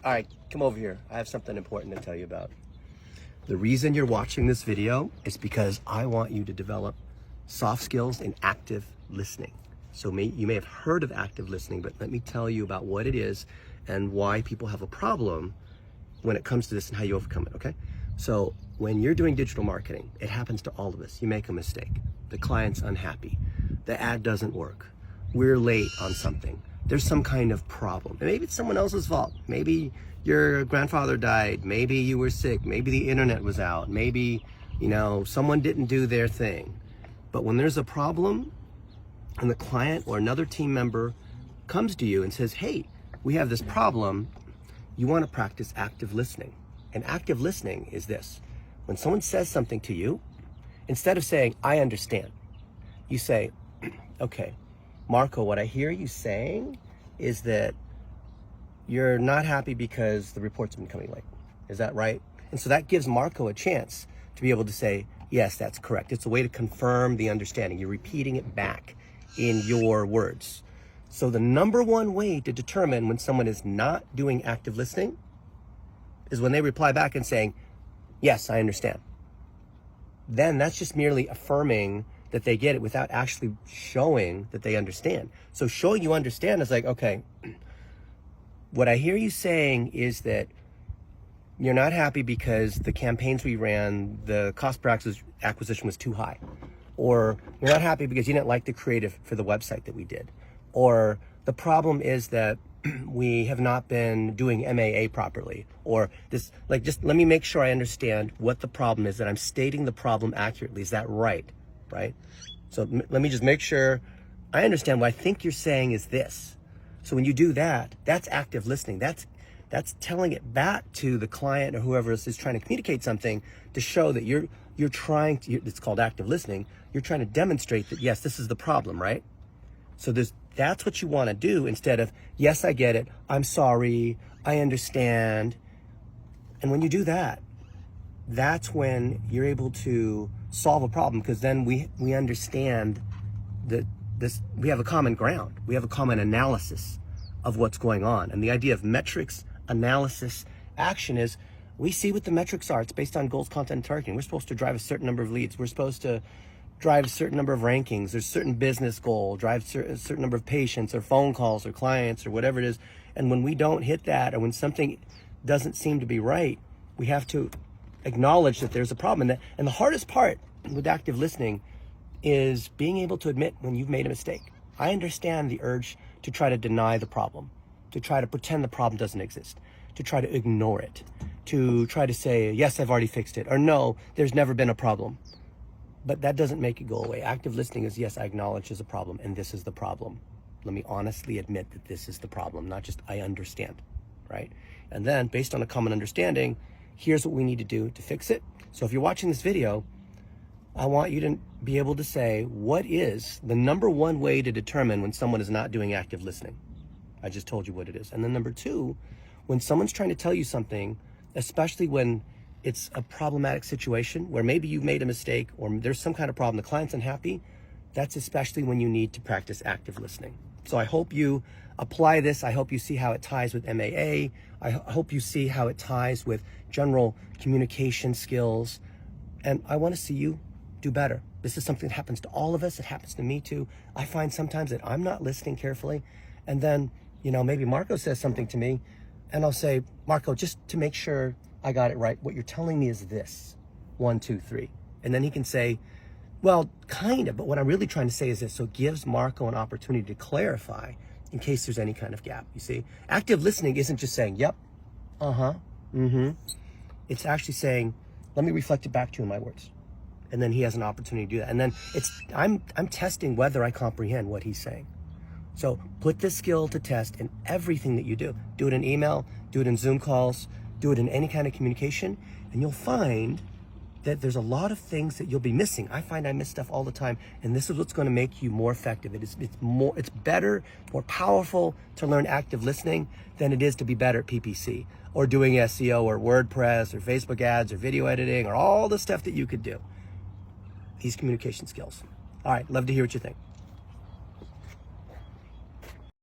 All right, come over here. I have something important to tell you about. The reason you're watching this video is because I want you to develop soft skills in active listening. So you may have heard of active listening, but let me tell you about what it is and why people have a problem when it comes to this and how you overcome it, okay? So when you're doing digital marketing, it happens to all of us. You make a mistake. The client's unhappy. The ad doesn't work. We're late on something. There's some kind of problem. Maybe it's someone else's fault. Maybe your grandfather died. Maybe you were sick. Maybe the internet was out. Maybe, someone didn't do their thing. But when there's a problem and the client or another team member comes to you and says, hey, we have this problem, you want to practice active listening. And active listening is this. When someone says something to you, instead of saying, I understand, you say, okay, Marko, what I hear you saying is that you're not happy because the reports have been coming late. Is that right? And so that gives Marko a chance to be able to say, yes, that's correct. It's a way to confirm the understanding. You're repeating it back in your words. So the number one way to determine when someone is not doing active listening is when they reply back and saying, yes, I understand. Then that's just merely affirming that they get it without actually showing that they understand. So showing you understand is like, okay, what I hear you saying is that you're not happy because the campaigns we ran, the cost per acquisition was too high. Or you're not happy because you didn't like the creative for the website that we did. Or the problem is that we have not been doing MAA properly. Or this, just let me make sure I understand what the problem is, that I'm stating the problem accurately. Is that right? Right? So let me just make sure I understand what I think you're saying is this. So when you do that, that's active listening. That's telling it back to the client or whoever is trying to communicate something to show that you're trying to, it's called active listening. You're trying to demonstrate that, yes, this is the problem, right? So that's what you want to do instead of, yes, I get it. I'm sorry. I understand. And when you do that, that's when you're able to solve a problem, because then we understand that we have a common ground. We have a common analysis of what's going on. And the idea of metrics, analysis, action is we see what the metrics are. It's based on goals, content, and targeting. We're supposed to drive a certain number of leads. We're supposed to drive a certain number of rankings. There's a certain business goal, drive a certain number of patients or phone calls or clients or whatever it is. And when we don't hit that, or when something doesn't seem to be right, we have to acknowledge that there's a problem. And the hardest part with active listening is being able to admit when you've made a mistake. I understand the urge to try to deny the problem, to try to pretend the problem doesn't exist, to try to ignore it, to try to say, yes, I've already fixed it, or no, there's never been a problem. But that doesn't make it go away. Active listening is, yes, I acknowledge there's a problem, and this is the problem. Let me honestly admit that this is the problem, not just I understand, right? And then, based on a common understanding, here's what we need to do to fix it. So if you're watching this video, I want you to be able to say, what is the number one way to determine when someone is not doing active listening? I just told you what it is. And then number two, when someone's trying to tell you something, especially when it's a problematic situation where maybe you've made a mistake or there's some kind of problem, the client's unhappy, that's especially when you need to practice active listening. So I hope you apply this. I hope you see how it ties with MAA. I hope you see how it ties with general communication skills. And I want to see you do better. This is something that happens to all of us. It happens to me too. I find sometimes that I'm not listening carefully. And then, maybe Marko says something to me and I'll say, Marko, just to make sure I got it right, what you're telling me is this, 1, 2, 3. And then he can say, well, kind of, but what I'm really trying to say is this. So it gives Marko an opportunity to clarify in case there's any kind of gap, you see? Active listening isn't just saying, yep, uh-huh, mm-hmm. It's actually saying, let me reflect it back to you in my words. And then he has an opportunity to do that. And then I'm testing whether I comprehend what he's saying. So put this skill to test in everything that you do. Do it in email, do it in Zoom calls, do it in any kind of communication, and you'll find that there's a lot of things that you'll be missing. I find I miss stuff all the time, and this is what's going to make you more effective. It's better, more powerful to learn active listening than it is to be better at PPC or doing SEO or WordPress or Facebook ads or video editing or all the stuff that you could do. These communication skills. All right, love to hear what you think.